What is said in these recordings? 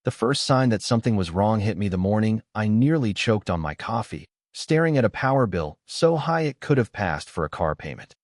The first sign that something was wrong hit me the morning I nearly choked on my coffee, staring at a power bill so high it could have passed for a car payment.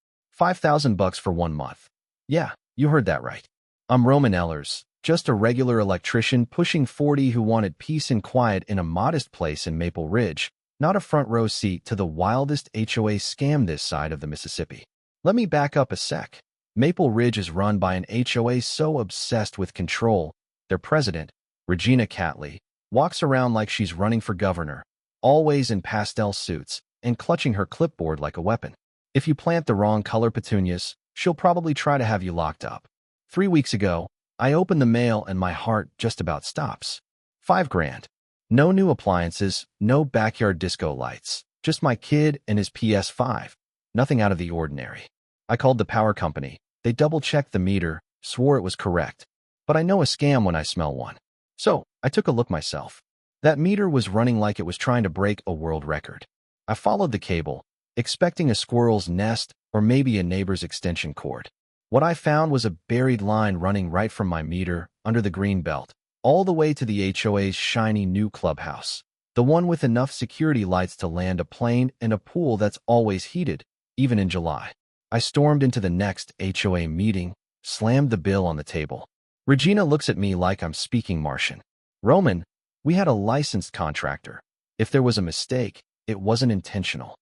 $5,000 for 1 month. Yeah, you heard that right. I'm Roman Ellers, just a regular electrician pushing 40 who wanted peace and quiet in a modest place in Maple Ridge, not a front row seat to the wildest HOA scam this side of the Mississippi. Let me back up a sec. Maple Ridge is run by an HOA so obsessed with control, their president, Regina Catley, walks around like she's running for governor, always in pastel suits and clutching her clipboard like a weapon. If you plant the wrong color petunias, she'll probably try to have you locked up. 3 weeks ago, I opened the mail and my heart just about stops. $5,000. No new appliances, no backyard disco lights, just my kid and his PS5. Nothing out of the ordinary. I called the power company. They double-checked the meter, swore it was correct. But I know a scam when I smell one. So, I took a look myself. That meter was running like it was trying to break a world record. I followed the cable, expecting a squirrel's nest or maybe a neighbor's extension cord. What I found was a buried line running right from my meter, under the green belt, all the way to the HOA's shiny new clubhouse. The one with enough security lights to land a plane and a pool that's always heated, even in July. I stormed into the next HOA meeting, slammed the bill on the table. Regina looks at me like I'm speaking Martian. Roman, we had a licensed contractor. If there was a mistake, it wasn't intentional.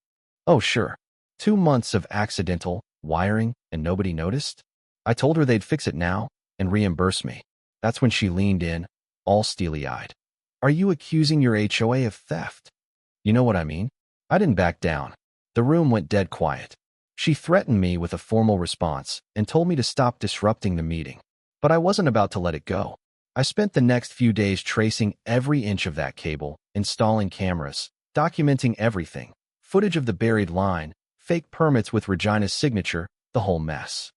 Oh, sure. 2 months of accidental wiring and nobody noticed? I told her they'd fix it now and reimburse me. That's when she leaned in, all steely-eyed. Are you accusing your HOA of theft? You know what I mean? I didn't back down. The room went dead quiet. She threatened me with a formal response and told me to stop disrupting the meeting. But I wasn't about to let it go. I spent the next few days tracing every inch of that cable, installing cameras, documenting everything, footage of the buried line, fake permits with Regina's signature, the whole mess.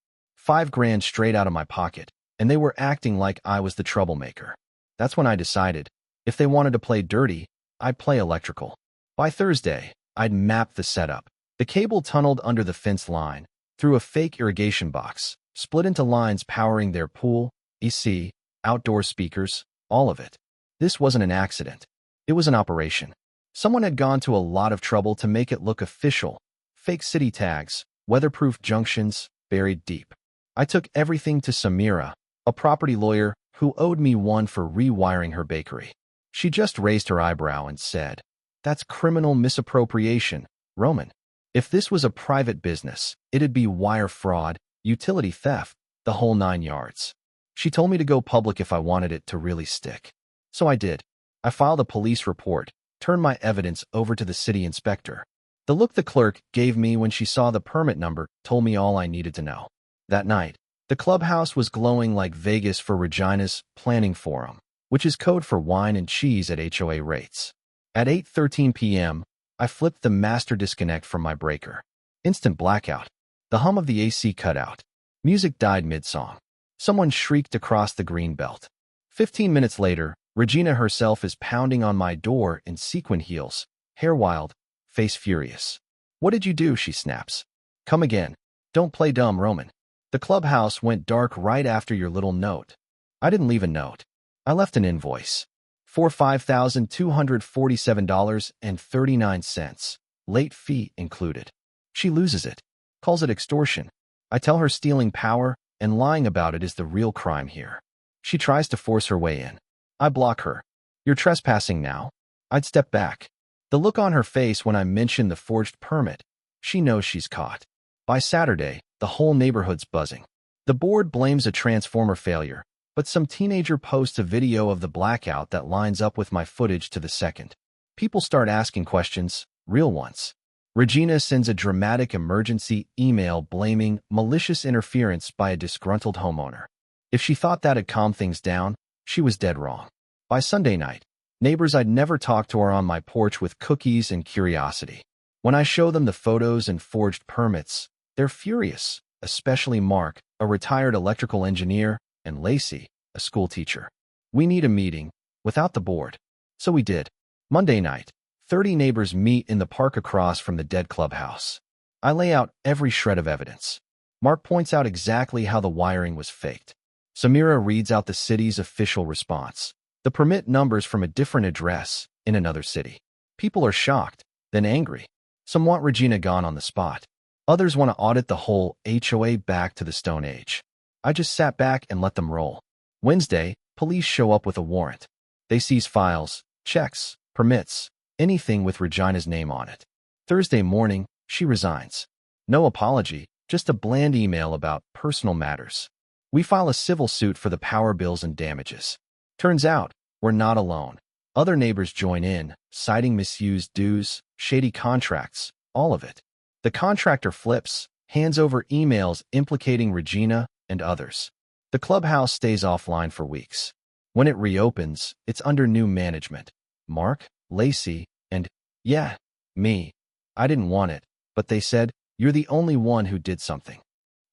$5,000 straight out of my pocket, and they were acting like I was the troublemaker. That's when I decided, if they wanted to play dirty, I'd play electrical. By Thursday, I'd mapped the setup. The cable tunneled under the fence line, through a fake irrigation box, split into lines powering their pool, AC, outdoor speakers, all of it. This wasn't an accident. It was an operation. Someone had gone to a lot of trouble to make it look official. Fake city tags, weatherproof junctions, buried deep. I took everything to Samira, a property lawyer who owed me one for rewiring her bakery. She just raised her eyebrow and said, "That's criminal misappropriation, Roman. If this was a private business, it'd be wire fraud, utility theft, the whole 9 yards." She told me to go public if I wanted it to really stick. So I did. I filed a police report, turned my evidence over to the city inspector. The look the clerk gave me when she saw the permit number told me all I needed to know. That night, the clubhouse was glowing like Vegas for Regina's planning forum, which is code for wine and cheese at HOA rates. At 8:13 p.m., I flipped the master disconnect from my breaker. Instant blackout. The hum of the AC cut out. Music died mid-song. Someone shrieked across the green belt. 15 minutes later, Regina herself is pounding on my door in sequin heels, hair wild, face furious. "What did you do?" she snaps. "Come again. Don't play dumb, Roman. The clubhouse went dark right after your little note." I didn't leave a note. I left an invoice. For $5,247.39, late fee included. She loses it, calls it extortion. I tell her stealing power and lying about it is the real crime here. She tries to force her way in. I block her. "You're trespassing now." I'd step back. The look on her face when I mention the forged permit. She knows she's caught. By Saturday, the whole neighborhood's buzzing. The board blames a transformer failure, but some teenager posts a video of the blackout that lines up with my footage to the second. People start asking questions, real ones. Regina sends a dramatic emergency email blaming malicious interference by a disgruntled homeowner. If she thought that'd calm things down, she was dead wrong. By Sunday night, neighbors I'd never talked to are on my porch with cookies and curiosity. When I show them the photos and forged permits, they're furious, especially Mark, a retired electrical engineer, and Lacey, a school teacher. We need a meeting, without the board. So we did. Monday night, 30 neighbors meet in the park across from the dead clubhouse. I lay out every shred of evidence. Mark points out exactly how the wiring was faked. Samira reads out the city's official response. The permit number's from a different address in another city. People are shocked, then angry. Some want Regina gone on the spot. Others want to audit the whole HOA back to the Stone Age. I just sat back and let them roll. Wednesday, police show up with a warrant. They seize files, checks, permits, anything with Regina's name on it. Thursday morning, she resigns. No apology, just a bland email about personal matters. We file a civil suit for the power bills and damages. Turns out, we're not alone. Other neighbors join in, citing misused dues, shady contracts, all of it. The contractor flips, hands over emails implicating Regina and others. The clubhouse stays offline for weeks. When it reopens, it's under new management. Mark, Lacey, and, yeah, me. I didn't want it, but they said, you're the only one who did something.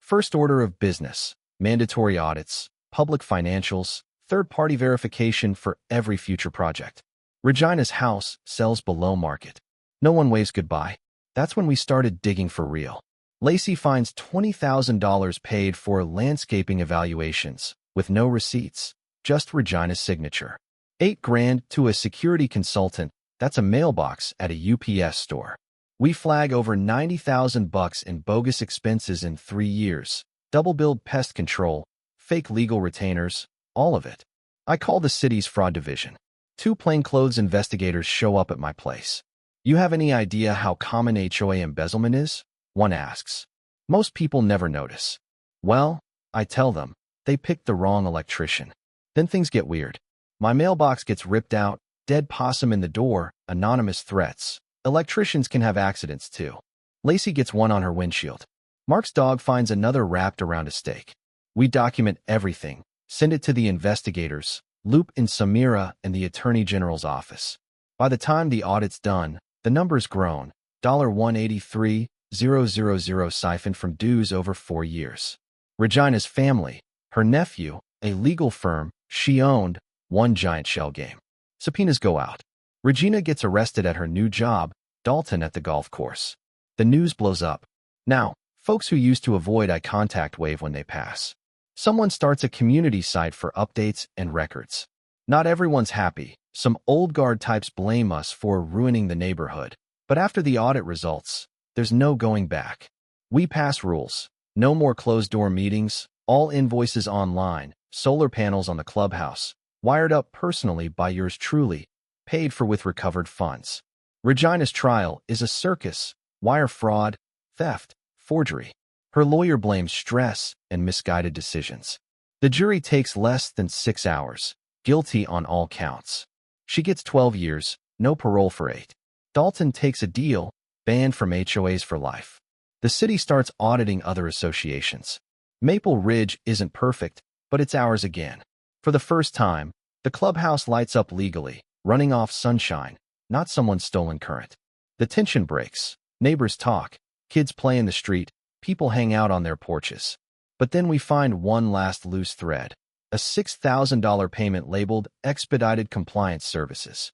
First order of business, mandatory audits, public financials, third-party verification for every future project. Regina's house sells below market. No one waves goodbye. That's when we started digging for real. Lacey finds $20,000 paid for landscaping evaluations, with no receipts, just Regina's signature. $8,000 to a security consultant, that's a mailbox at a UPS store. We flag over $90,000 in bogus expenses in 3 years, double-billed pest control, fake legal retainers, all of it. I call the city's fraud division. 2 plainclothes investigators show up at my place. You have any idea how common HOA embezzlement is? One asks. Most people never notice. Well, I tell them, they picked the wrong electrician. Then things get weird. My mailbox gets ripped out, dead possum in the door, anonymous threats. Electricians can have accidents too. Lacey gets one on her windshield. Mark's dog finds another wrapped around a stake. We document everything, send it to the investigators, loop in Samira and the Attorney General's office. By the time the audit's done, the number's grown, $183,000 siphoned from dues over 4 years. Regina's family, her nephew, a legal firm she owned, one giant shell game. Subpoenas go out. Regina gets arrested at her new job, Dalton at the golf course. The news blows up. Now, folks who used to avoid eye contact wave when they pass. Someone starts a community site for updates and records. Not everyone's happy. Some old guard types blame us for ruining the neighborhood. But after the audit results, there's no going back. We pass rules. No more closed-door meetings, all invoices online, solar panels on the clubhouse, wired up personally by yours truly, paid for with recovered funds. Regina's trial is a circus, wire fraud, theft, forgery. Her lawyer blames stress and misguided decisions. The jury takes less than 6 hours, guilty on all counts. She gets 12 years, no parole for 8. Dalton takes a deal, banned from HOAs for life. The city starts auditing other associations. Maple Ridge isn't perfect, but it's ours again. For the first time, the clubhouse lights up legally, running off sunshine, not someone's stolen current. The tension breaks. Neighbors talk. Kids play in the street. People hang out on their porches. But then we find one last loose thread. A $6,000 payment labeled Expedited Compliance Services.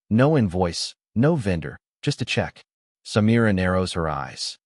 No invoice, no vendor, just a check. Samira narrows her eyes.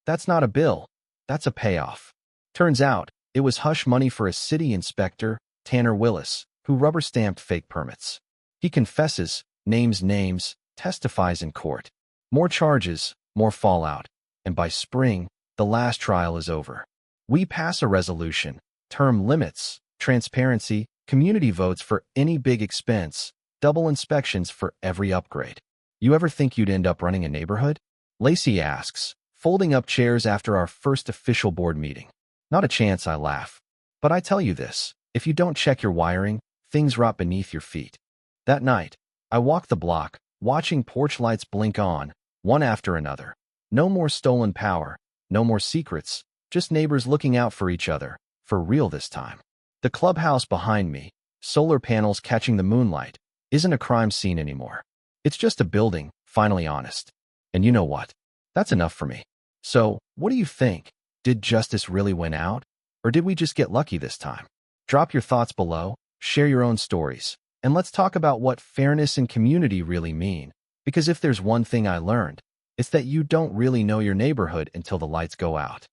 That's not a bill. That's a payoff. Turns out, it was hush money for a city inspector, Tanner Willis, who rubber-stamped fake permits. He confesses, names names, testifies in court. More charges, more fallout. And by spring, the last trial is over. We pass a resolution, term limits, transparency, community votes for any big expense, double inspections for every upgrade. You ever think you'd end up running a neighborhood? Lacey asks, folding up chairs after our first official board meeting. Not a chance, I laugh. But I tell you this, if you don't check your wiring, things rot beneath your feet. That night, I walk the block, watching porch lights blink on, one after another. No more stolen power, no more secrets, just neighbors looking out for each other, for real this time. The clubhouse behind me, solar panels catching the moonlight, isn't a crime scene anymore. It's just a building, finally honest. And you know what? That's enough for me. So, what do you think? Did justice really win out? Or did we just get lucky this time? Drop your thoughts below, share your own stories, and let's talk about what fairness and community really mean. Because if there's one thing I learned, it's that you don't really know your neighborhood until the lights go out.